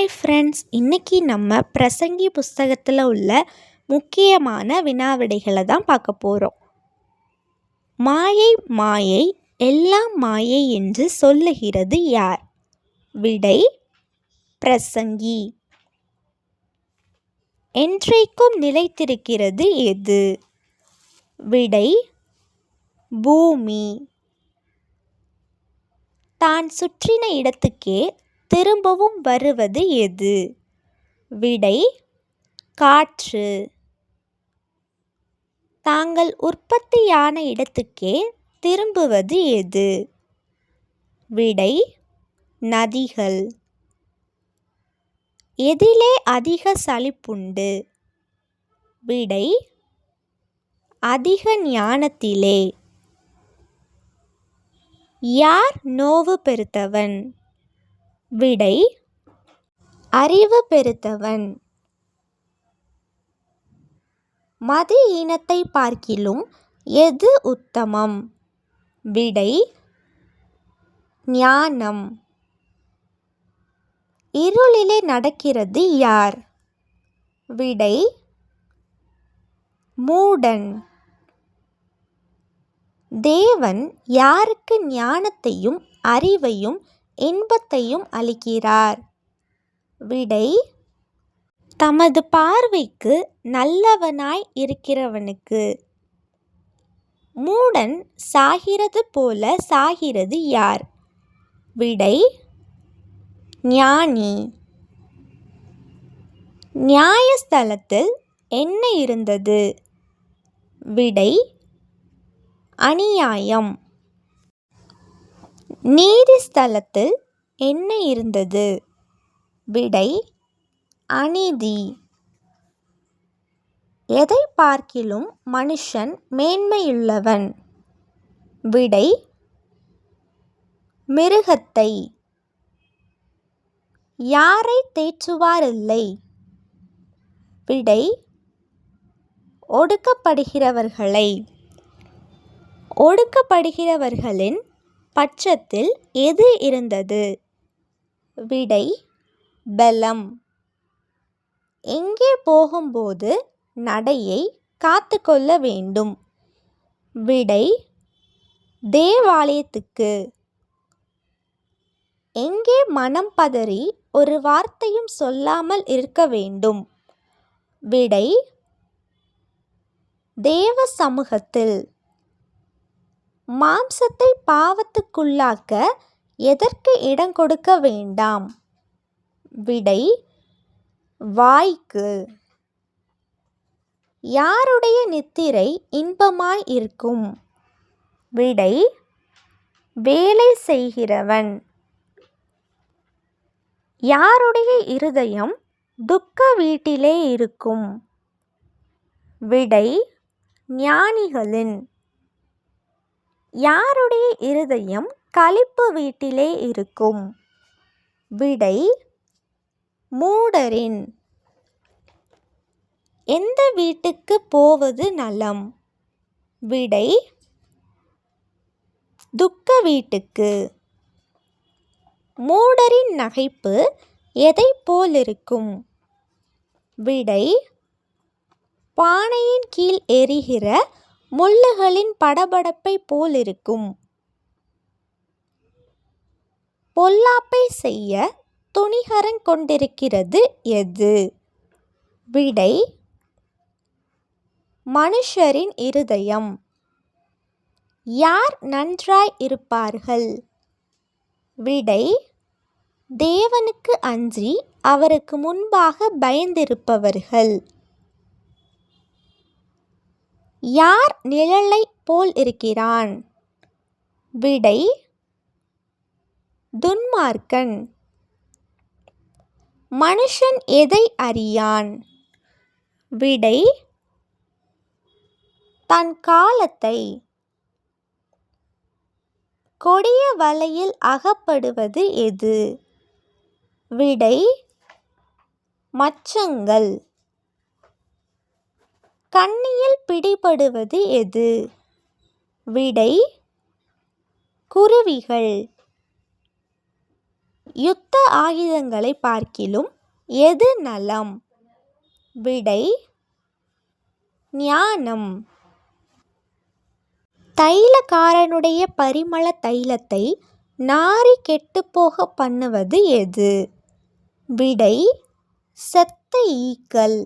Hi friends, இன்றைக்கி நம்ம பிரசங்கி புஸ்தகத்தில் உள்ள முக்கியமான வினாவிடைகளை தான் பார்க்க போகிறோம். மாயை மாயை எல்லாம் மாயை என்று சொல்லுகிறது யார்? விடை பிரசங்கி. என்றைக்கும் நிலைத்திருக்கிறது எது? விடை பூமி. தான் சுற்றின இடத்துக்கே திரும்பவும் வருவது எது? விடை காற்று. தாங்கள் உற்பத்தியான இடத்துக்கே திரும்புவது எது? விடை நதிகள். எதிலே அதிக சலிப்புண்டு? விடை அதிக ஞானத்திலே. யார் நோவு பெருத்தவன்? விடை அறிவு பெருத்தவன். மதி ஈனத்தை பார்க்கிலும் எது உத்தமம்? விடை ஞானம். இருளிலே நடக்கிறது யார்? விடை மூடன். தேவன் யாருக்கு ஞானத்தையும் அறிவையும் இன்பத்தையும் அளிக்கிறார்? விடை தமது பார்வைக்கு நல்லவனாய் இருக்கிறவனுக்கு. மூடன் சாகிறது போல சாகிறது யார்? விடை ஞானி. நியாயஸ்தலத்தில் என்ன இருந்தது? விடை அநியாயம். நீதிஸ்தலத்தில் என்ன இருந்தது? விடை அநீதி. எதை பார்க்கிலும் மனுஷன் மேன்மையுள்ளவன்? விடை மிருகத்தை. யாரை தேற்றுவாரில்லை? விடை ஒடுக்கப்படுகிறவர்களை. ஒடுக்கப்படுகிறவர்களின் பட்சத்தில் எது இருந்தது? விடை பலம். எங்கே போகும்போது நடையை காத்து கொள்ள வேண்டும்? விடை தேவாலயத்துக்கு. எங்கே மனம் பதறி ஒரு வார்த்தையும் சொல்லாமல் இருக்க வேண்டும்? விடை தேவ சமூகத்தில். மாம்சத்தை பாவத்துக்குள்ளாக்க எதற்கு இடம் கொடுக்க வேண்டாம்? விடை வாய்க்கு. யாருடைய நித்திரை இன்பமாய் இருக்கும்? விடை வேலை செய்கிறவன். யாருடைய இருதயம் துக்க வீட்டிலே இருக்கும்? விடை ஞானிகளின். யாருடைய இருதயம் களிப்பு வீட்டிலே இருக்கும்? விடை மூடரின். எந்த வீட்டுக்கு போவது நலம்? விடை துக்க வீட்டுக்கு. மூடரின் நகைப்பு எதை போலிருக்கும்? விடை பானையின் கீழ் எரிகிற முள்ளுகளின் படபடப்பை போலிருக்கும். பொல்லாப்பை செய்ய துணிகரங் கொண்டிருக்கிறது எது? விடை மனுஷரின் இருதயம். யார் நன்றாய் இருப்பார்கள்? விடை தேவனுக்கு அஞ்சி அவருக்கு முன்பாக பயந்திருப்பவர்கள். யார் நிழலை போல் இருக்கிறான்? விடை துன்மார்க்கன். மனுஷன் எதை அறியான்? விடை தன் காலத்தை. கொடிய வலையில் அகப்படுவது எது? விடை மச்சங்கள். கண்ணியில் பிடிபடுவது எது? விடை குருவிகள். யுத்த ஆயுதங்களை பார்க்கிலும் எது நலம்? விடை ஞானம். தைலக்காரனுடைய பரிமள தைலத்தை நாறி கெட்டுப்போக பண்ணுவது எது? விடை செத்த ஈக்கள்.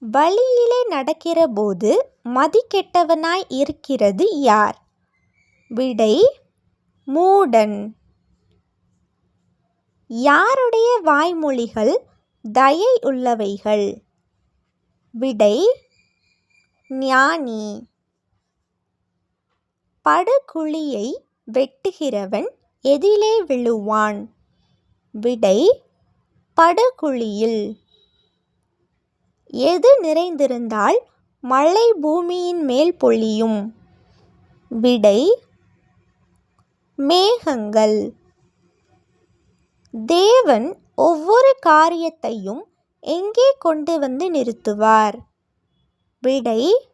வழியிலே நடக்கிற போது மதி கெட்டவனாய் இருக்கிறது யார்? விடை மூடன். யாருடைய வாய்மொழிகள் தயை உள்ளவைகள்? விடை ஞானி. படுகுழியை வெட்டுகிறவன் எதிலே விழுவான்? விடை படுகுழியில். எது நிறைந்திருந்தால் மழை பூமியின் மேல் பொழியும்? விடை மேகங்கள். தேவன் ஒவ்வொரு காரியத்தையும் எங்கே கொண்டு வந்து நிறுத்துவார்? விடை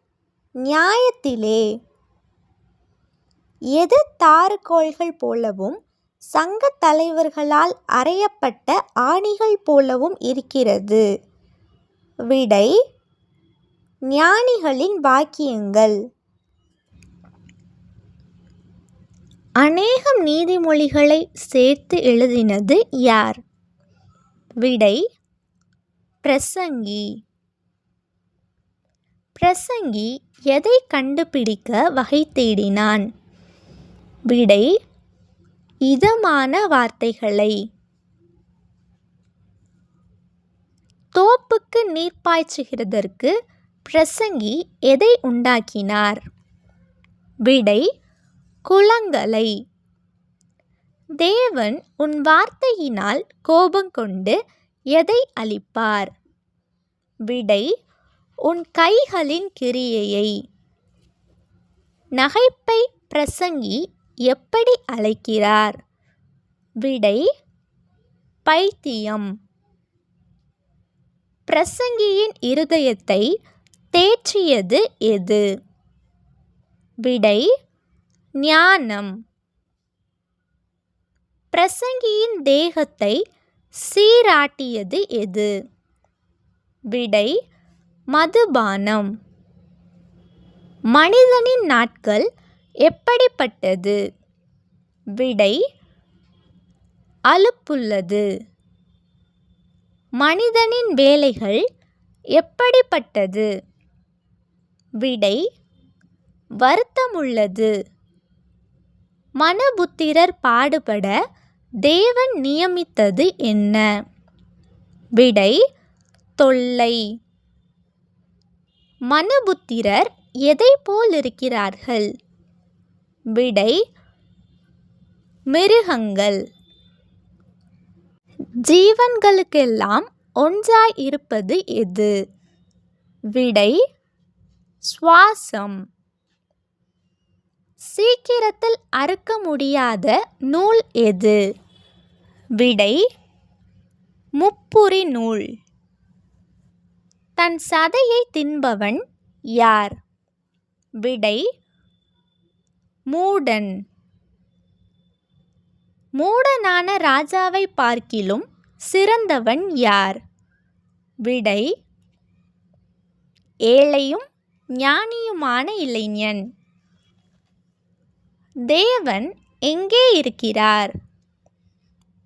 நியாயத்திலே. எது தாறுகோள்கள் போலவும் சங்க தலைவர்களால் அறையப்பட்ட ஆணிகள் போலவும் இருக்கிறது? விடை ஞானிகளின் வாக்கியங்கள். அநேகம் நீதிமொழிகளை சேர்த்து எழுதினது யார்? விடை பிரசங்கி. பிரசங்கி எதை கண்டுபிடிக்க வகை தேடினான்? விடை இதமான வார்த்தைகளை. தோப்புக்கு நீர் பாய்ச்சுகிறதற்கு பிரசங்கி எதை உண்டாக்கினார்? விடை குளங்களை. தேவன் உன் வார்த்தையினால் கோபங்கொண்டு எதை அழிப்பார்? விடை உன் கைகளின் கிரியையை. நகைப்பை பிரசங்கி எப்படி அழைக்கிறார்? விடை பைத்தியம். பிரசங்கியின் இருதயத்தை தேற்றியது எது? விடை ஞானம். பிரசங்கியின் தேகத்தை சீராட்டியது எது? விடை மதுபானம். மனிதனின் நாட்கள் எப்படிப்பட்டது? விடை அலுப்புள்ளது. மனிதனின் வேலைகள் எப்படிப்பட்டது? விடை வருத்தமுள்ளது. மனுபுத்திரர் பாடுபட தேவன் நியமித்தது என்ன? விடை தொல்லை. மனுபுத்திரர் எதை போல் இருக்கிறார்கள்? விடை மிருகங்கள். ஜீவன்களுக்கெல்லாம் ஒன்றாய் இருப்பது எது? விடை சுவாசம். சீக்கிரத்தில் அறுக்க முடியாத நூல் எது? விடை முப்புரி நூல். தன் சதையை தின்பவன் யார்? விடை மூடன். மூடனான ராஜாவை பார்க்கிலும் சிறந்தவன் யார்? விடை ஏழையும் ஞானியுமான இளைஞன். தேவன் எங்கே இருக்கிறார்?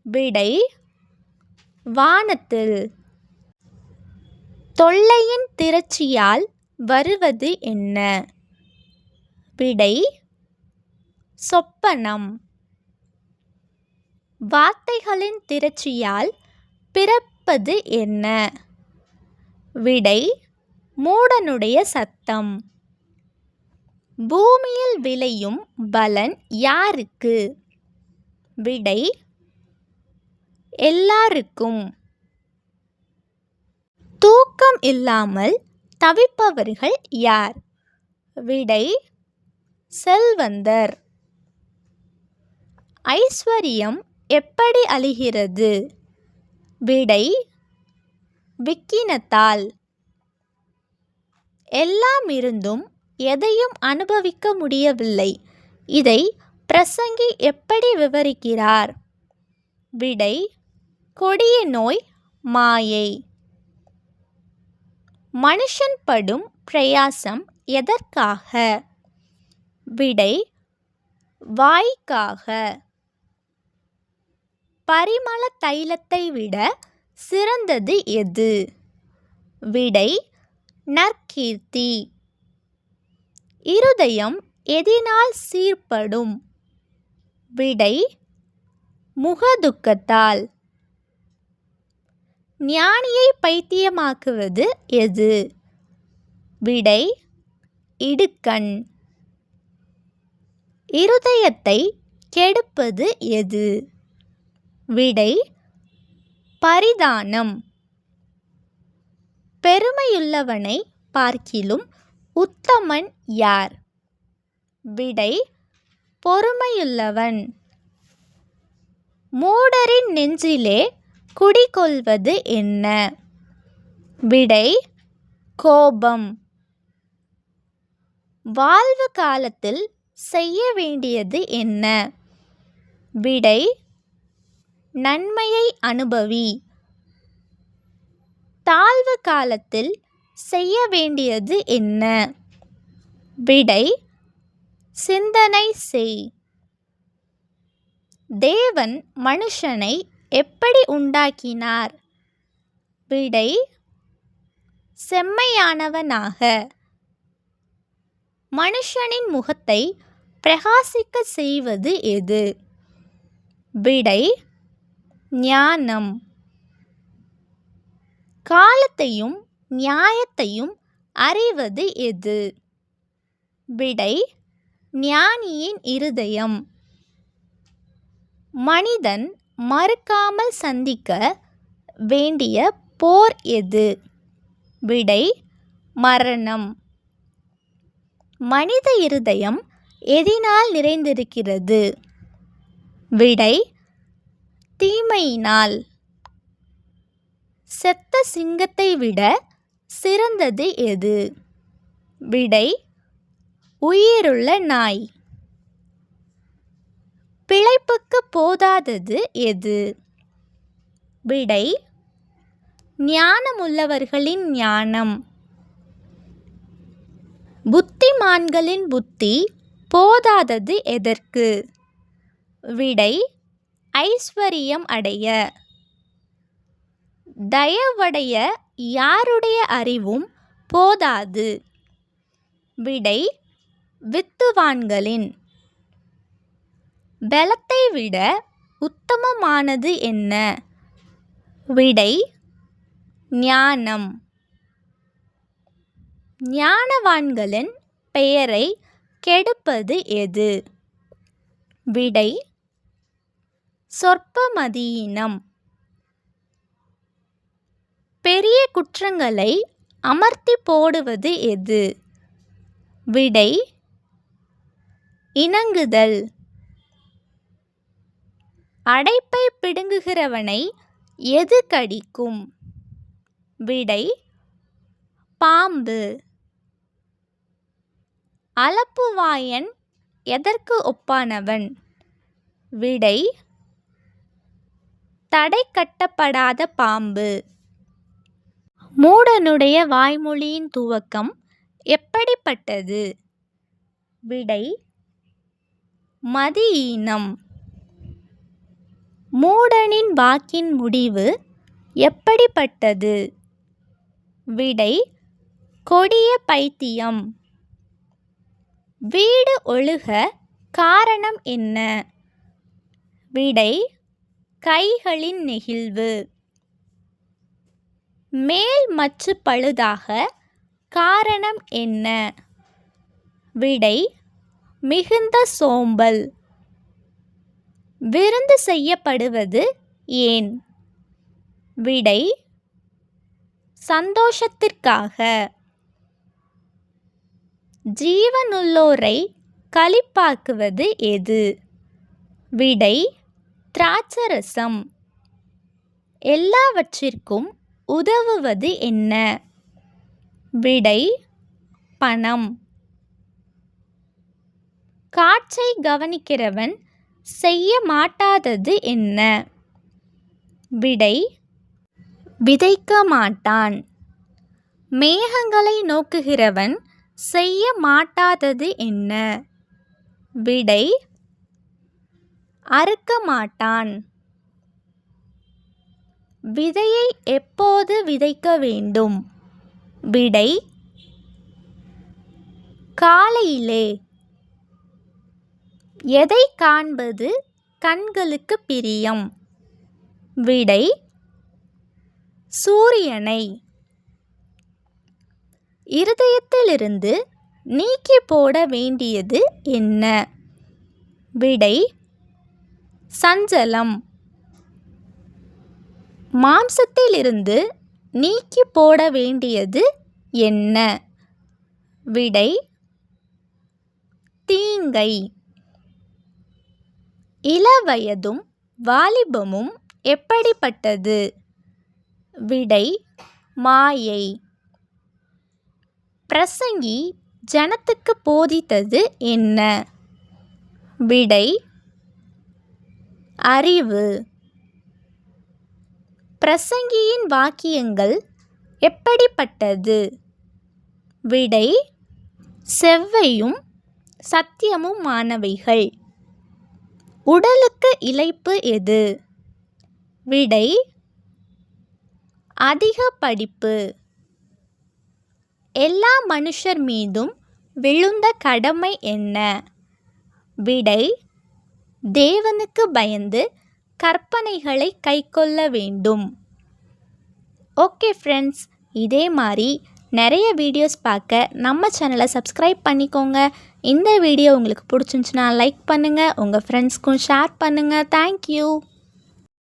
விடை வானத்தில். தொல்லையின் திரட்சியால் வருவது என்ன? விடை சொப்பனம். வார்த்தைகளின் திரட்சியால் பிறப்பது என்ன? விடை மூடனுடைய சத்தம். பூமியில் விளையும் பலன் யாருக்கு? விடை எல்லாருக்கும். தூக்கம் இல்லாமல் தவிப்பவர்கள் யார்? விடை செல்வந்தர். ஐஸ்வர்யம் எப்படி அழிகிறது? விடை விக்கினத்தால். எல்லாம் இருந்தும் எதையும் அனுபவிக்க முடியவில்லை. இதை பிரசங்கி எப்படி விவரிக்கிறார்? விடை கொடிய நோய் மாயை. மனுஷன் படும் பிரயாசம் எதற்காக? விடை வாய்க்காக. பரிமள தைலத்தை விட சிறந்தது எது? விடை நற்கீர்த்தி. இருதயம் எதினால் சீர்படும்? விடை முகதுக்கத்தால். ஞானியை பைத்தியமாக்குவது எது? விடை இடுக்கண். இருதயத்தை கெடுப்பது எது? விடை பரிதானம். பெருமையுள்ளவனை பார்க்கிலும் உத்தமன் யார்? விடை பொறுமையுள்ளவன். மூடரின் நெஞ்சிலே குடிகொள்வது என்ன? விடை கோபம். வாழ்வு காலத்தில் செய்ய வேண்டியது என்ன? விடை நன்மையை அனுபவி. தாழ்வு காலத்தில் செய்ய வேண்டியது என்ன? விடை சிந்தனை செய். தேவன் மனுஷனை எப்படி உண்டாக்கினார்? விடை செம்மையானவனாக. மனுஷனின் முகத்தை பிரகாசிக்க செய்வது எது? விடை ஞானம். காலத்தையும் நியாயத்தையும் அறிவது எது? விடை ஞானியின் இருதயம். மனிதன் மறுக்காமல் சந்திக்க வேண்டிய போர் எது? விடை மரணம். மனித இருதயம் எதினால் நிறைந்திருக்கிறது? விடை தீமையினால். செத்த சிங்கத்தை விட சிறந்தது எது? விடை உயிருள்ள நாய். பிழைப்புக்கு போதாதது எது? விடை ஞானமுள்ளவர்களின் ஞானம். புத்திமான்களின் புத்தி போதாதது எதற்கு? விடை ஐஸ்வரியம் அடைய. தயவடைய யாருடைய அறிவும் போதாது? விடை வித்துவான்களின். பலத்தை விட உத்தமமானது என்ன? விடை ஞானம். ஞானவான்களின் பெயரை கெடுப்பது எது? விடை சொற்பமதியினம். பெரிய குற்றங்களை அமர்த்தி போடுவது எது? விடை இணங்குதல். அடைப்பை பிடுங்குகிறவனை எது கடிக்கும்? விடை பாம்பு. அளப்புவாயன் எதற்கு ஒப்பானவன்? விடை தடை கட்டப்படாத பாம்பு. மூடனுடைய வாய்மொழியின் துவக்கம் எப்படிப்பட்டது? விடை மதியீனம். மூடனின் வாக்கின் முடிவு எப்படிப்பட்டது? விடை கொடிய பைத்தியம். வீடு ஒழுக காரணம் என்ன? விடை கைகளின் நெகிழ்வு. மேல் மச்சு பழுதாக காரணம் என்ன? விடை மிகுந்த சோம்பல். விருந்து செய்யப்படுவது ஏன்? விடை சந்தோஷத்திற்காக. ஜீவனுள்ளோரை களிப்பாக்குவது எது? விடை திராட்சரசம். எல்லாவற்றிற்கும் உதவுவது என்ன? விடை பணம். காற்றை கவனிக்கிறவன் செய்ய மாட்டாதது என்ன? விடை விதைக்க மாட்டான். மேகங்களை நோக்குகிறவன் செய்ய மாட்டாதது என்ன? விடை அறுக்க மாட்டான். விதையை எப்போது விதைக்க வேண்டும்? விடை காலையிலே. எதை காண்பது கண்களுக்கு பிரியம்? விடை சூரியனை. இருதயத்திலிருந்து நீக்கி போட வேண்டியது என்ன? விடை சஞ்சலம். மாம்சத்திலிருந்து நீக்கி போட வேண்டியது என்ன? விடை தீங்கை. இளவயதும் வாலிபமும் எப்படிப்பட்டது? விடை மாயை. பிரசங்கி ஜனத்துக்கு போதித்தது என்ன? விடை அறிவு. பிரசங்கியின் வாக்கியங்கள் எப்படிப்பட்டது? விடை செவ்வையும் சத்தியமுமானவைகள். உடலுக்கு இளைப்பு எது? விடை அதிக படிப்பு. எல்லா மனுஷர் மீதும் விழுந்த கடமை என்ன? விடை தேவனுக்கு பயந்து கற்பனைகளை கைக்கொள்ள வேண்டும். ஓகே ஃப்ரெண்ட்ஸ், இதே மாதிரி நிறைய வீடியோஸ் பார்க்க நம்ம சேனலை சப்ஸ்கிரைப் பண்ணிக்கோங்க. இந்த வீடியோ உங்களுக்கு பிடிச்சிருந்துச்சுன்னா லைக் பண்ணுங்கள், உங்கள் ஃப்ரெண்ட்ஸ்க்கும் ஷேர் பண்ணுங்கள். தேங்க்யூ.